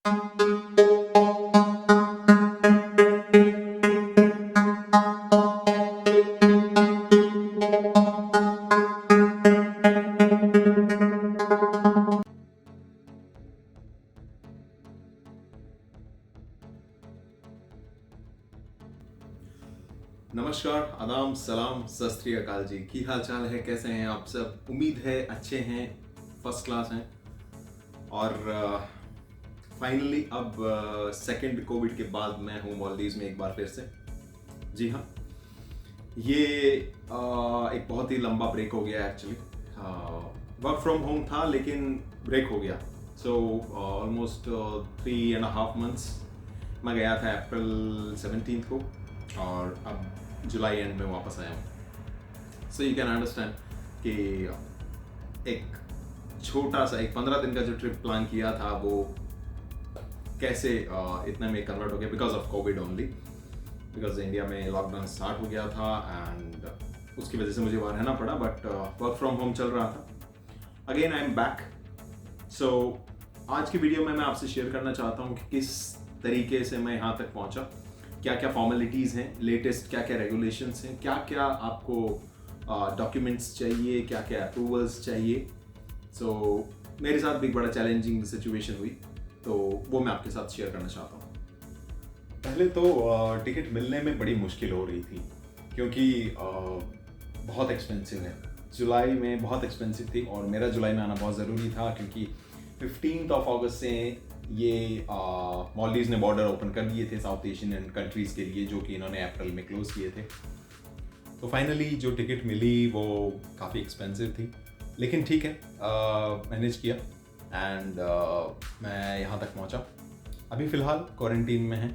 नमस्कार, आदाब, सलाम, सत श्री अकाल जी। की हाल चाल है, कैसे हैं आप सब? उम्मीद है अच्छे हैं, फर्स्ट क्लास हैं। और फाइनली अब सेकंड कोविड के बाद मैं हूँ मालदीव्स में एक बार फिर से। जी हाँ, ये एक बहुत ही लंबा ब्रेक हो गया एक्चुअली। वर्क फ्रॉम होम था लेकिन ब्रेक हो गया। सो ऑलमोस्ट 3.5 months मैं गया था अप्रैल 17 को और अब जुलाई एंड में वापस आया हूँ। सो यू कैन अंडरस्टैंड कि एक छोटा सा एक 15 दिन का जो ट्रिप प्लान किया था वो कैसे इतने में कन्वर्ट हो गया because of Covid only. Because India में लॉकडाउन स्टार्ट हो गया था एंड उसकी वजह से मुझे वहाँ रहना पड़ा, बट वर्क फ्रॉम होम चल रहा था। Again I am back. So आज की वीडियो में मैं आपसे शेयर करना चाहता हूँ कि किस तरीके से मैं यहाँ तक पहुँचा, क्या क्या फॉर्मेलिटीज़ हैं, लेटेस्ट क्या क्या रेगुलेशंस हैं, क्या क्या आपको डॉक्यूमेंट्स चाहिए, क्या क्या अप्रूवल्स चाहिए। सो मेरे साथ भी एक बड़ा चैलेंजिंग सिचुएशन हुई, तो वो मैं आपके साथ शेयर करना चाहता हूँ। पहले तो टिकट मिलने में बड़ी मुश्किल हो रही थी क्योंकि बहुत एक्सपेंसिव है। जुलाई में बहुत एक्सपेंसिव थी और मेरा जुलाई में आना बहुत ज़रूरी था क्योंकि 15 अगस्त से ये मालदीव्स ने बॉर्डर ओपन कर दिए थे साउथ एशियन कंट्रीज़ के लिए, जो कि इन्होंने अप्रैल में क्लोज किए थे। तो फाइनली जो टिकट मिली वो काफ़ी एक्सपेंसिव थी, लेकिन ठीक है, मैनेज किया एंड मैं यहाँ तक पहुँचा। अभी फ़िलहाल क्वारंटीन में है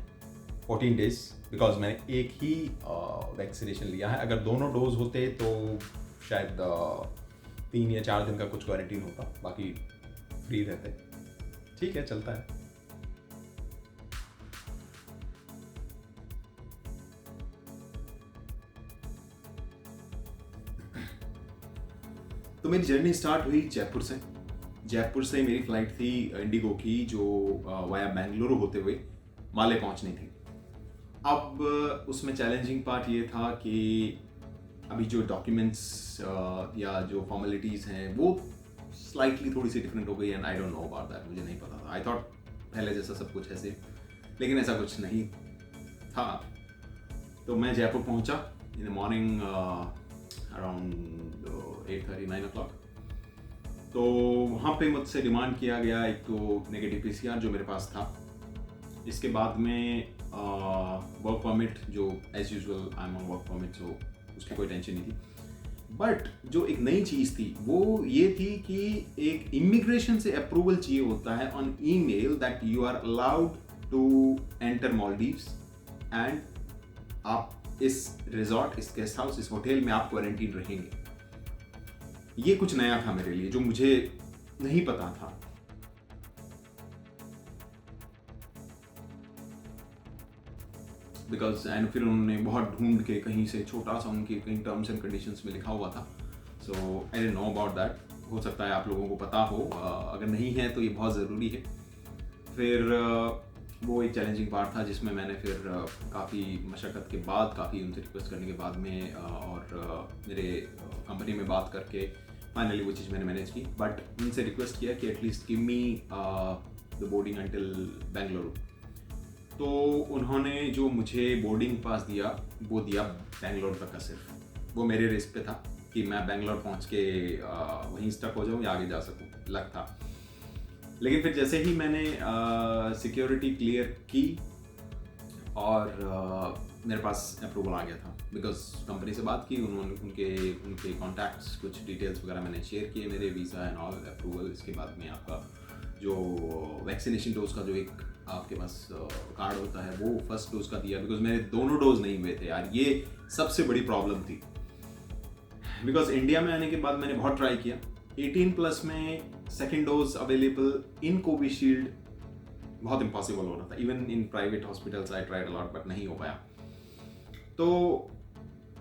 14 डेज़ बिकॉज मैंने एक ही वैक्सीनेशन लिया है। अगर दोनों डोज होते तो शायद 3 या 4 दिन का कुछ क्वारंटीन होता, बाकी फ्री रहते। ठीक है, चलता है। तो मेरी जर्नी स्टार्ट हुई जयपुर से। जयपुर से मेरी फ्लाइट थी इंडिगो की, जो वाया बेंगलुरु होते हुए माले पहुंचनी थी। अब उसमें चैलेंजिंग पार्ट ये था कि अभी जो डॉक्यूमेंट्स या जो फॉर्मेलिटीज़ हैं वो स्लाइटली थोड़ी सी डिफरेंट हो गई and I don't know about that. मुझे नहीं पता था। आई थॉट पहले जैसा सब कुछ ऐसे, लेकिन ऐसा कुछ नहीं था। तो मैं जयपुर पहुंचा in the morning around 8:30-9 o'clock। तो वहाँ पे मुझसे डिमांड किया गया एक तो नेगेटिव PCR जो मेरे पास था। इसके बाद में वर्क परमिट, जो as usual I am on work permit, so उसकी कोई टेंशन नहीं थी। बट जो एक नई चीज़ थी वो ये थी कि एक इमिग्रेशन से अप्रूवल चाहिए होता है on email that you are allowed to enter Maldives and आप इस रिजॉर्ट, इस गेस्ट हाउस, इस होटल में आप क्वारंटीन रहेंगे। ये कुछ नया था मेरे लिए, जो मुझे नहीं पता था। बिकॉज एंड फिर उन्होंने बहुत ढूंढ के कहीं से छोटा सा उनकी कहीं टर्म्स एंड कंडीशंस में लिखा हुआ था। So I don't know about that. हो सकता है आप लोगों को पता हो, अगर नहीं है तो ये बहुत ज़रूरी है। फिर वो एक चैलेंजिंग पार्ट था जिसमें मैंने फिर काफ़ी मशक्क़त के बाद, काफ़ी उनसे रिक्वेस्ट करने के बाद में और मेरे कंपनी में बात करके फाइनली वो चीज़ मैंने मैनेज की। बट उनसे रिक्वेस्ट किया कि at least give me the boarding until Bengaluru. तो उन्होंने जो मुझे बोर्डिंग पास दिया वो दिया बेंगलोर तक का सिर्फ। वो मेरे रिस्क पे था कि मैं बेंगलोर पहुंच के वहीं स्टक हो जाऊं या आगे जा सकूं, लक था। लेकिन फिर जैसे ही मैंने सिक्योरिटी क्लियर की और मेरे पास अप्रूवल आ गया था, बिकॉज कंपनी से बात की, उन्होंने उनके कॉन्टैक्ट्स, कुछ डिटेल्स वगैरह मैंने शेयर किए, मेरे वीज़ा एंड ऑल अप्रूवल। इसके बाद में आपका जो वैक्सीनेशन डोज का जो एक आपके पास कार्ड होता है वो फर्स्ट डोज का दिया, बिकॉज मेरे दोनों डोज नहीं हुए थे यार। ये सबसे बड़ी प्रॉब्लम थी, बिकॉज इंडिया में आने के बाद मैंने बहुत ट्राई किया। 18+ में second dose available in Covishield बहुत इम्पॉसिबल हो रहा था। Even in private hospitals I tried a lot but नहीं हो पाया। तो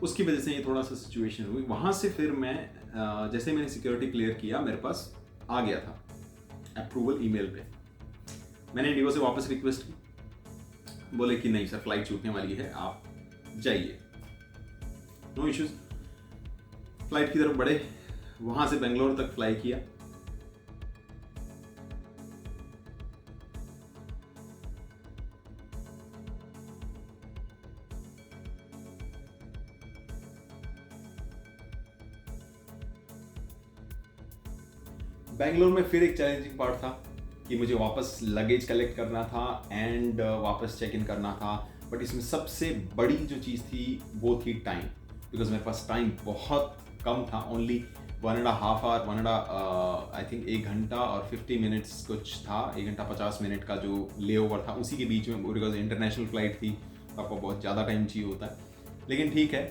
उसकी वजह से ये थोड़ा सा सिचुएशन हुई। वहाँ से फिर मैं जैसे मैंने सिक्योरिटी क्लियर किया, मेरे पास आ गया था अप्रूवल ईमेल पे। मैंने इंडिगो से वापस रिक्वेस्ट की, बोले कि नहीं सर फ्लाइट छूटने वाली है, आप जाइए। नो इश्यूज, फ्लाइट की तरफ बढ़े, वहां से बेंगलोर तक फ्लाई किया। बेंगलोर में फिर एक चैलेंजिंग पार्ट था कि मुझे वापस लगेज कलेक्ट करना था एंड वापस चेक इन करना था। बट इसमें सबसे बड़ी जो चीज़ थी वो थी टाइम, बिकॉज मेरे पास टाइम बहुत कम था। ओनली 1.5 आवर, आई थिंक 1 घंटा और 50 मिनट्स कुछ था, 1 घंटा 50 मिनट का जो ले ओवर था उसी के बीच में, बिकॉज इंटरनेशनल फ्लाइट थी, आपको बहुत ज़्यादा टाइम चाहिए होता है। लेकिन ठीक है,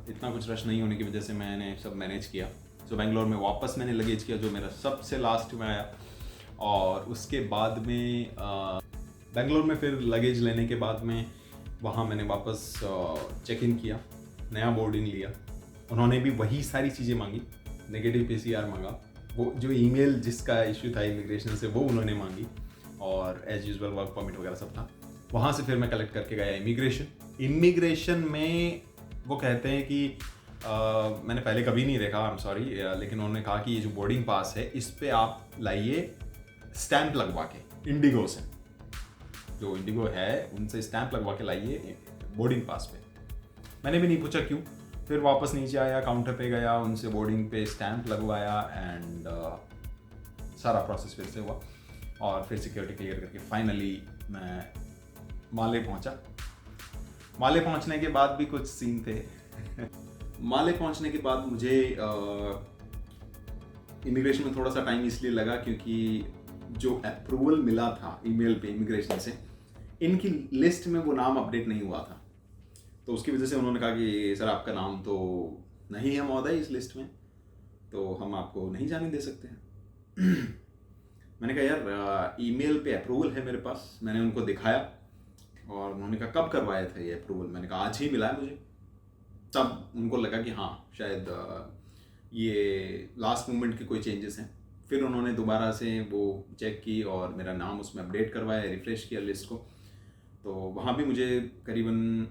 इतना कुछ रश नहीं होने की वजह से मैंने सब मैनेज किया। सो बेंगलोर में वापस मैंने लगेज किया जो मेरा सबसे लास्ट में आया। और उसके बाद में बेंगलोर में फिर लगेज लेने के बाद में वहाँ मैंने वापस चेक इन किया, नया बोर्डिंग लिया। उन्होंने भी वही सारी चीज़ें मांगी, नेगेटिव PCR मांगा, वो जो ईमेल जिसका इश्यू था इमिग्रेशन से वो उन्होंने मांगी, और एज यूजुअल वर्क परमिट वगैरह सब था। वहाँ से फिर मैं कलेक्ट करके गया इमिग्रेशन में। वो कहते हैं कि मैंने पहले कभी नहीं देखा, आई एम सॉरी, लेकिन उन्होंने कहा कि ये जो बोर्डिंग पास है इस पे आप लाइए स्टैंप लगवा के, इंडिगो से, जो इंडिगो है उनसे स्टैंप लगवा के लाइए बोर्डिंग पास पे। मैंने भी नहीं पूछा क्यों, फिर वापस नीचे आया, काउंटर पे गया, उनसे बोर्डिंग पे स्टैंप लगवाया एंड सारा प्रोसेस फिर से हुआ। और फिर सिक्योरिटी क्लियर करके फाइनली मैं माले पहुंचा। माले पहुंचने के बाद भी कुछ सीन थे। माले पहुंचने के बाद मुझे इमिग्रेशन में थोड़ा सा टाइम इसलिए लगा क्योंकि जो अप्रूवल मिला था ईमेल पे इमिग्रेशन से, इनकी लिस्ट में वो नाम अपडेट नहीं हुआ था। तो उसकी वजह से उन्होंने कहा कि सर आपका नाम तो नहीं है महोदय इस लिस्ट में, तो हम आपको नहीं जाने दे सकते हैं। मैंने कहा यार ईमेल पे अप्रूवल है मेरे पास। मैंने उनको दिखाया और उन्होंने कहा कब करवाया था ये अप्रूवल। मैंने कहा आज ही मिला है मुझे। तब उनको लगा कि हाँ शायद ये लास्ट मोमेंट के कोई चेंजेस हैं। फिर उन्होंने दोबारा से वो चेक की और मेरा नाम उसमें अपडेट करवाया, रिफ्रेश किया लिस्ट को। तो वहाँ भी मुझे करीबन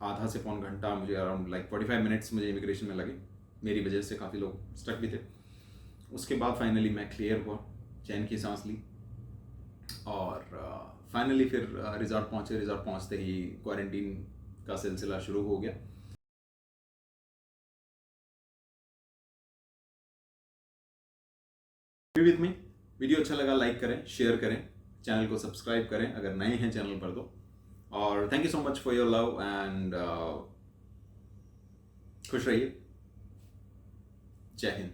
आधा से पौन घंटा, मुझे अराउंड लाइक 45 मिनट्स मुझे इमिग्रेशन में लगे। मेरी वजह से काफ़ी लोग स्टक भी थे। उसके बाद फाइनली मैं क्लियर हुआ, चैन की सांस ली और फाइनली फिर रिजॉर्ट पहुँचे। रिजॉर्ट पहुँचते ही क्वारंटीन का सिलसिला शुरू हो गया। विद मी, वीडियो अच्छा लगा लाइक करें, शेयर करें, चैनल को सब्सक्राइब करें अगर नए हैं चैनल पर तो। और thank you so much for your love and खुश रहिए। जय हिंद।